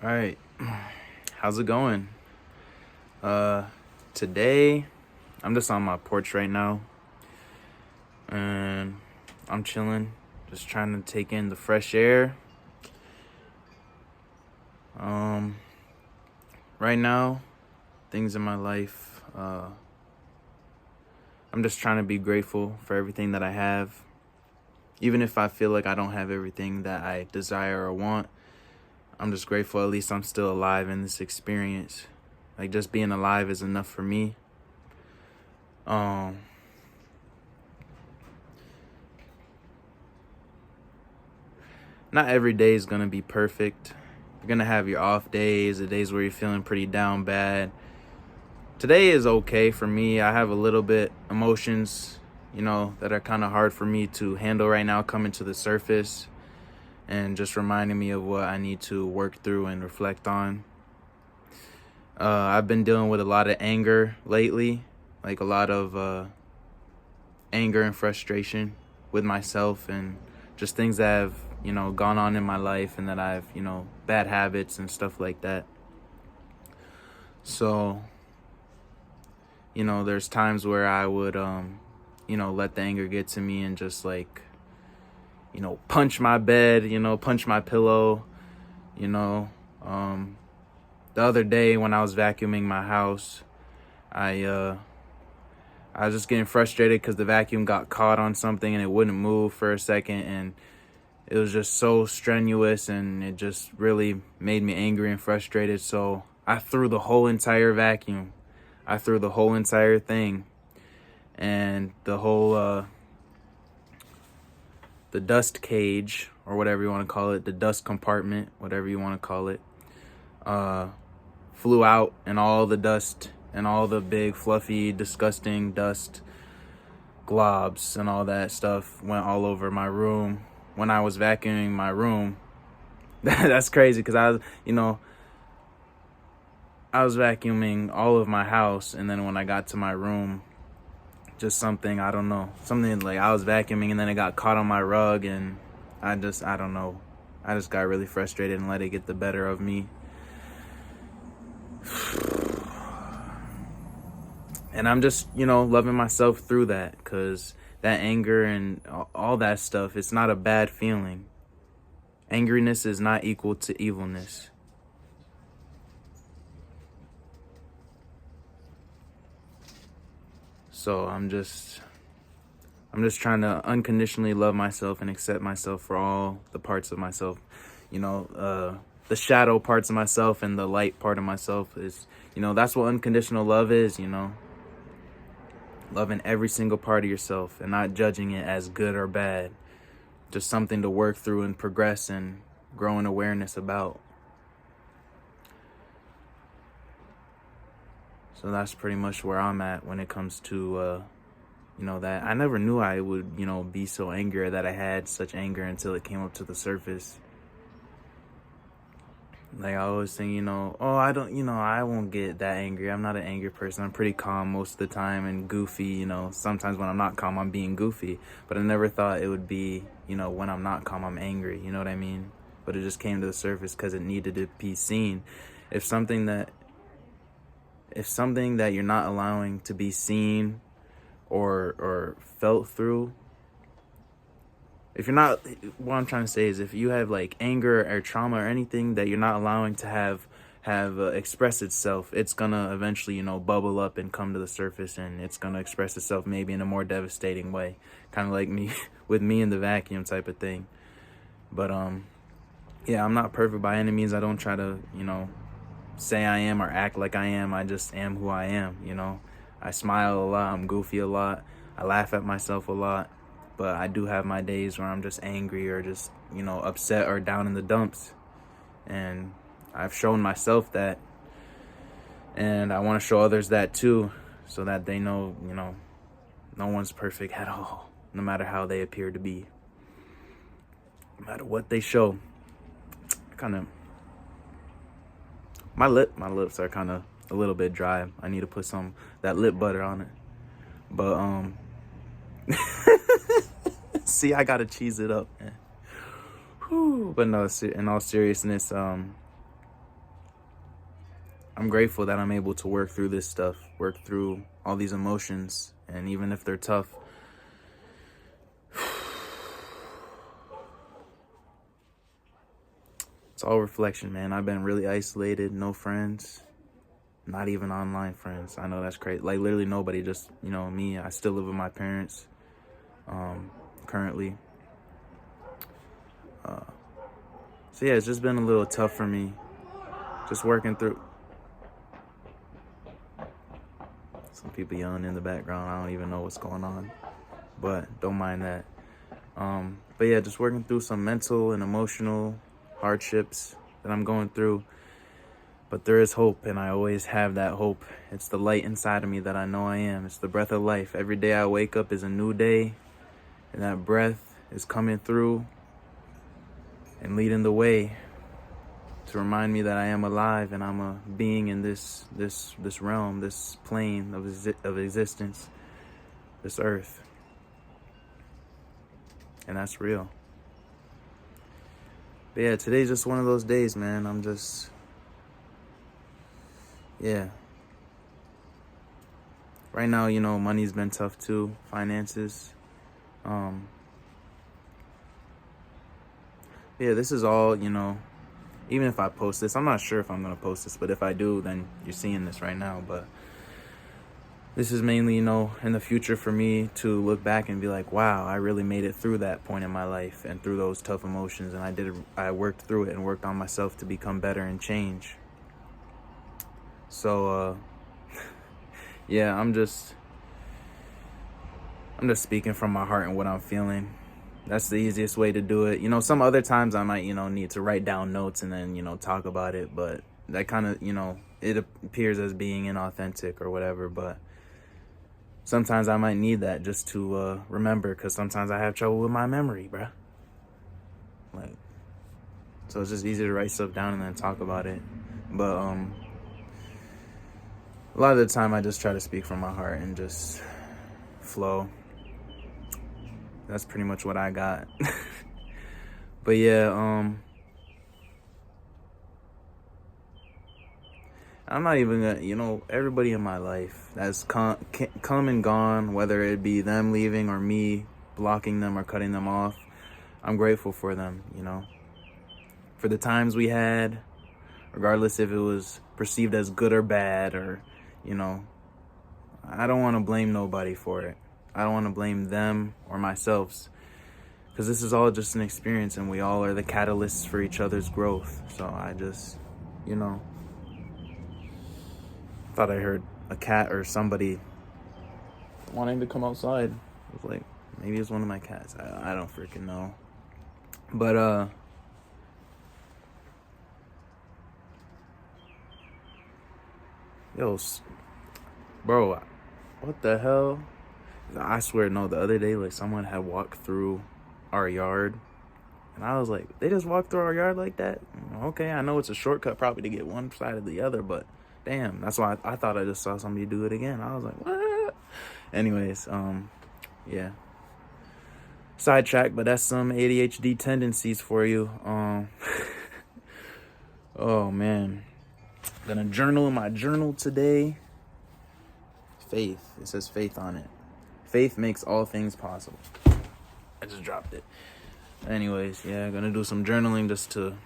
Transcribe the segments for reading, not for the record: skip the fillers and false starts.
All right, how's it going? Uh, Today I'm just on my porch right now, and I'm chilling, just trying to take in the fresh air. Um, right now, things in my life, I'm just trying to be grateful for everything that I have, even if I feel like I don't have everything that I desire or want. I'm just grateful at least I'm still alive in this experience. Like, just being alive is enough for me. Um, Not every day is gonna be perfect. You're gonna have your off days, the days where you're feeling pretty down bad. Today is okay for me. I have a little bit emotions, that are kind of hard for me to handle right now coming to the surface and just reminding me of what I need to work through and reflect on. I've been dealing with a lot of anger lately, like a lot of anger and frustration with myself and just things that have, gone on in my life and that I've, bad habits and stuff like that. So, there's times where I would, let the anger get to me and just like, punch my bed, punch my pillow, you know. The other day when I was vacuuming my house, I was just getting frustrated because the vacuum got caught on something and it wouldn't move for a second, and it was just so strenuous and it just really made me angry and frustrated. So I threw the whole entire vacuum. I threw the whole entire thing, and the whole the dust cage, or whatever you want to call it, the dust compartment, whatever you want to call it, flew out, and all the dust and all the big fluffy disgusting dust globs and all that stuff went all over my room when I was vacuuming my room. That's crazy because I was vacuuming all of my house, and then when I got to my room, just something like I was vacuuming and then it got caught on my rug, and I don't know, I just got really frustrated and let it get the better of me. And I'm just, loving myself through that, because that anger and all that stuff, it's not a bad feeling. Angriness is not equal to evilness. So I'm just trying to unconditionally love myself and accept myself for all the parts of myself. The shadow parts of myself and the light part of myself is, that's what unconditional love is, Loving every single part of yourself and not judging it as good or bad. Just something to work through and progress and grow in awareness about. So that's pretty much where I'm at when it comes to, that. I never knew I would, be so angry, or that I had such anger, until it came up to the surface. Like, I always think, I won't get that angry. I'm not an angry person. I'm pretty calm most of the time and goofy, Sometimes when I'm not calm, I'm being goofy. But I never thought it would be, when I'm not calm, I'm angry. You know what I mean? But it just came to the surface because it needed to be seen. If something that you're not allowing to be seen or felt through, if you're not, what I'm trying to say is, if you have like anger or trauma or anything that you're not allowing to have express itself, it's gonna eventually, bubble up and come to the surface, and it's gonna express itself maybe in a more devastating way, kind of like me with me in the vacuum type of thing. But yeah, I'm not perfect by any means. I don't try to, say I am or act like I am. I just am who I am. I smile a lot. I'm goofy a lot. I laugh at myself a lot. But I do have my days where I'm just angry or just, upset or down in the dumps. And I've shown myself that. And I want to show others that too, so that they know, no one's perfect at all, no matter how they appear to be. No matter what they show. My lips are kind of a little bit dry. I need to put that lip butter on it. But, see, I gotta cheese it up, man. Whew. But no, in all seriousness, I'm grateful that I'm able to work through this stuff, work through all these emotions, and even if they're tough, it's all reflection, man. I've been really isolated, no friends, not even online friends. I know that's crazy. Like literally nobody, just, me. I still live with my parents, currently. So yeah, it's just been a little tough for me, just working through. Some people yelling in the background. I don't even know what's going on, but don't mind that. But yeah, just working through some mental and emotional hardships that I'm going through. But there is hope, and I always have that hope. It's the light inside of me that I know I am. It's the breath of life. Every day I wake up is a new day, and that breath is coming through and leading the way to remind me that I am alive and I'm a being in this realm, this plane of existence, this earth. And that's real. But yeah, today's just one of those days, man. I'm just, yeah. Right now, money's been tough too, finances. Yeah, this is all, even if I post this, I'm not sure if I'm going to post this, but if I do, then you're seeing this right now. But this is mainly, in the future for me to look back and be like, wow, I really made it through that point in my life and through those tough emotions. And I worked through it and worked on myself to become better and change. So, yeah, I'm just speaking from my heart and what I'm feeling. That's the easiest way to do it. Some other times I might, need to write down notes and then, talk about it. But that kind of, it appears as being inauthentic or whatever. But sometimes I might need that just to remember, because sometimes I have trouble with my memory, bruh. So it's just easier to write stuff down and then talk about it. But a lot of the time I just try to speak from my heart and just flow. That's pretty much what I got. But yeah, I'm not even gonna, everybody in my life that's come and gone, whether it be them leaving or me blocking them or cutting them off, I'm grateful for them, for the times we had, regardless if it was perceived as good or bad, or, I don't want to blame nobody for it. I don't want to blame them or myself, because this is all just an experience and we all are the catalysts for each other's growth. So I just, thought I heard a cat or somebody wanting to come outside. I was like, maybe it's one of my cats. I don't freaking know. But, yo, bro, what the hell? I swear, no, the other day, someone had walked through our yard, and I was like, they just walked through our yard like that? Okay, I know it's a shortcut probably to get one side or the other, but damn, that's why I thought I just saw somebody do it again. I was like, what? Anyways, yeah. Sidetrack, but that's some ADHD tendencies for you. Oh, man. I'm gonna journal in my journal today. Faith. It says faith on it. Faith makes all things possible. I just dropped it. Anyways, yeah, I'm gonna do some journaling just to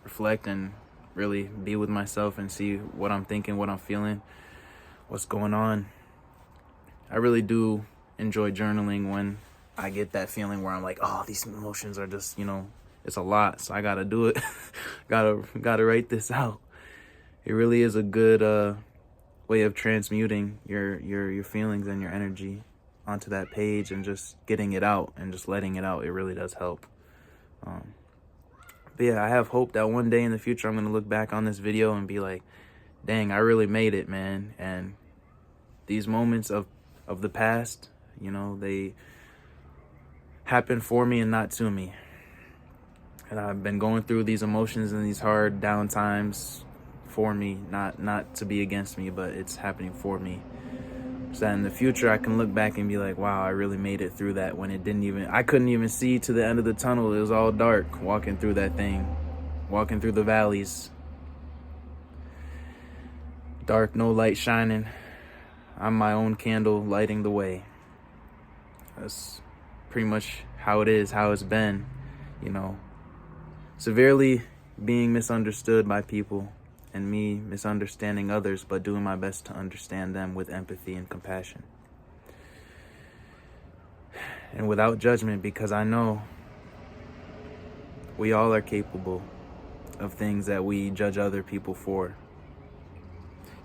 reflect and really be with myself and see what I'm thinking, what I'm feeling, what's going on. I really do enjoy journaling when I get that feeling where I'm like, oh, these emotions are just, it's a lot, so I gotta do it. gotta write this out. It really is a good way of transmuting your feelings and your energy onto that page and just getting it out and just letting it out. It really does help. But yeah, I have hope that one day in the future I'm going to look back on this video and be like, dang, I really made it, man. And these moments of the past, they happen for me and not to me. And I've been going through these emotions and these hard down times for me, not to be against me, but it's happening for me. So that in the future I can look back and be like, wow, I really made it through that when I couldn't even see to the end of the tunnel. It was all dark walking through that thing, walking through the valleys. Dark, no light shining. I'm my own candle lighting the way. That's pretty much how it is, how it's been, you know. Severely being misunderstood by people and me misunderstanding others, but doing my best to understand them with empathy and compassion. And without judgment, because I know we all are capable of things that we judge other people for.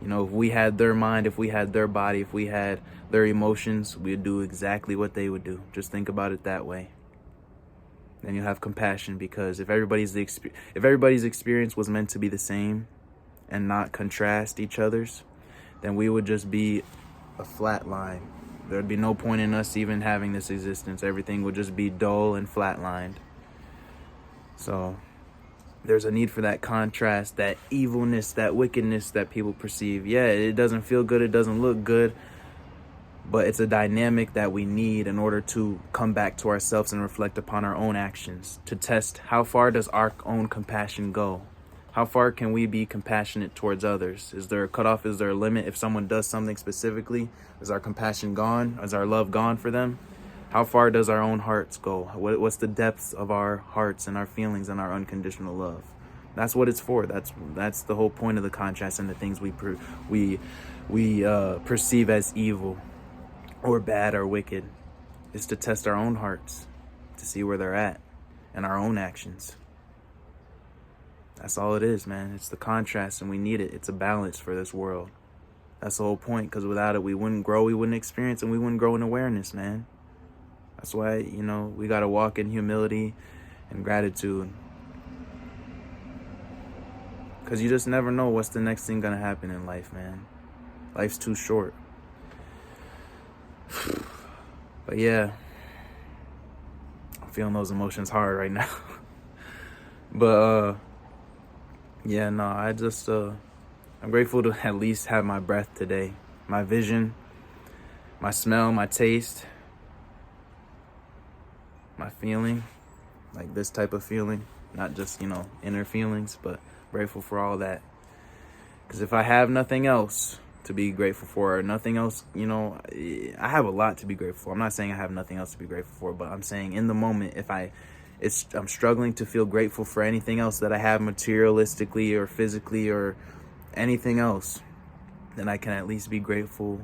You know, if we had their mind, if we had their body, if we had their emotions, we'd do exactly what they would do. Just think about it that way. Then you'll have compassion, because if everybody's experience was meant to be the same and not contrast each other's, then we would just be a flat line. There'd be no point in us even having this existence. Everything would just be dull and flatlined. So there's a need for that contrast, that evilness, that wickedness that people perceive. Yeah, it doesn't feel good, it doesn't look good, but it's a dynamic that we need in order to come back to ourselves and reflect upon our own actions, to test how far does our own compassion go? How far can we be compassionate towards others? Is there a cutoff? Is there a limit? If someone does something specifically, is our compassion gone? Is our love gone for them? How far does our own hearts go? What's the depths of our hearts and our feelings and our unconditional love? That's what it's for. That's the whole point of the contrast and the things we perceive as evil or bad or wicked, is to test our own hearts, to see where they're at and our own actions. That's all it is, man. It's the contrast, and we need it. It's a balance for this world. That's the whole point, because without it, we wouldn't grow, we wouldn't experience, and we wouldn't grow in awareness, man. That's why, you know, we got to walk in humility and gratitude. Because you just never know what's the next thing going to happen in life, man. Life's too short. But yeah, I'm feeling those emotions hard right now. But, yeah, no, I'm grateful to at least have my breath today. My vision, my smell, my taste, my feeling, like this type of feeling, not just, you know, inner feelings, but grateful for all that. Because if I have nothing else to be grateful for, or nothing else, you know, I have a lot to be grateful for. I'm not saying I have nothing else to be grateful for, but I'm saying in the moment, I'm struggling to feel grateful for anything else that I have materialistically or physically or anything else, then I can at least be grateful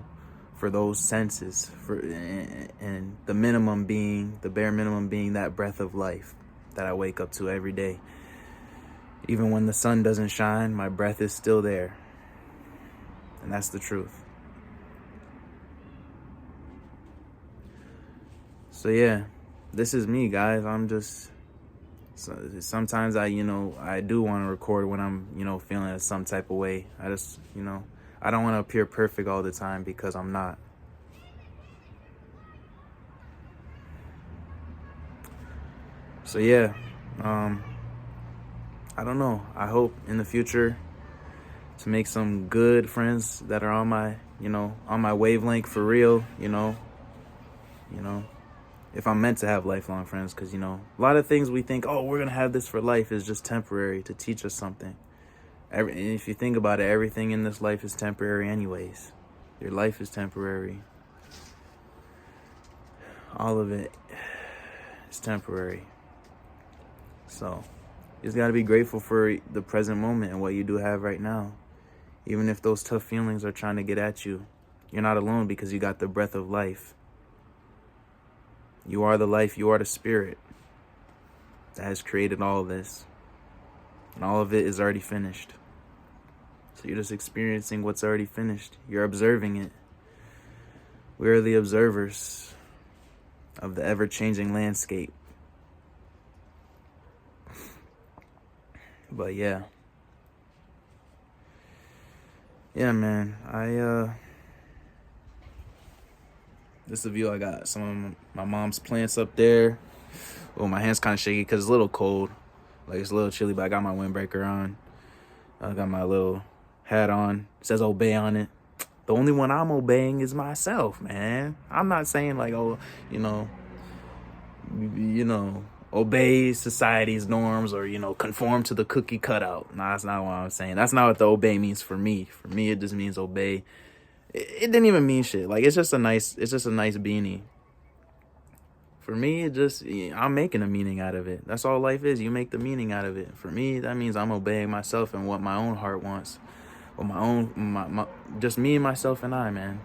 for those senses, and the bare minimum being that breath of life that I wake up to every day. Even when the sun doesn't shine, my breath is still there. And that's the truth. So yeah, this is me, guys. Sometimes I do want to record when I'm, feeling some type of way. I just, I don't want to appear perfect all the time, because I'm not. So yeah, I don't know. I hope in the future to make some good friends that are on my wavelength for real, if I'm meant to have lifelong friends, because, a lot of things we think, oh, we're going to have this for life, is just temporary to teach us something. If you think about it, everything in this life is temporary anyways. Your life is temporary. All of it is temporary. So you just got to be grateful for the present moment and what you do have right now. Even if those tough feelings are trying to get at you, you're not alone, because you got the breath of life. You are the life, you are the spirit that has created all of this. And all of it is already finished. So you're just experiencing what's already finished. You're observing it. We are the observers of the ever-changing landscape. But yeah. Yeah, man. This is the view I got. Some of my mom's plants up there. Oh, my hand's kind of shaky because it's a little cold. Like, it's a little chilly, but I got my windbreaker on. I got my little hat on. It says obey on it. The only one I'm obeying is myself, man. I'm not saying like, oh, obey society's norms or, conform to the cookie cutout. Nah, that's not what I'm saying. That's not what the obey means for me. For me, it just means obey. It didn't even mean shit. Like, it's just a nice beanie. For me, I'm making a meaning out of it. That's all life is. You make the meaning out of it. For me, that means I'm obeying myself and what my own heart wants. Or just me and myself and I, man.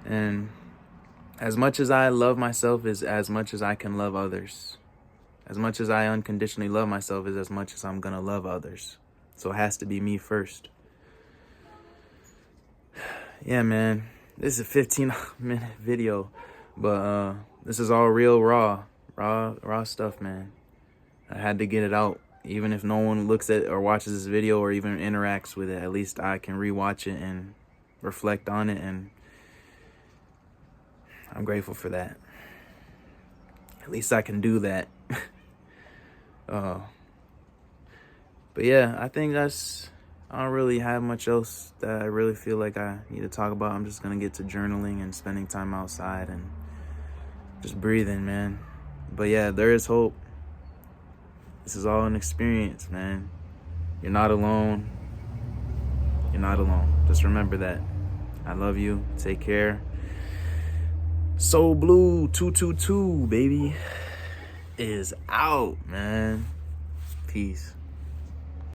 And as much as I love myself is as much as I can love others. As much as I unconditionally love myself is as much as I'm gonna love others. So it has to be me first. Yeah, man. This is a 15-minute video. But this is all real raw stuff, man. I had to get it out. Even if no one looks at or watches this video or even interacts with it, at least I can rewatch it and reflect on it, and I'm grateful for that. At least I can do that. But yeah, I think I don't really have much else that I really feel like I need to talk about. I'm just gonna get to journaling and spending time outside and just breathing, man. But yeah, there is hope. This is all an experience, man. You're not alone. You're not alone. Just remember that. I love you. Take care. Soul Blue 222, baby, is out, man. Peace.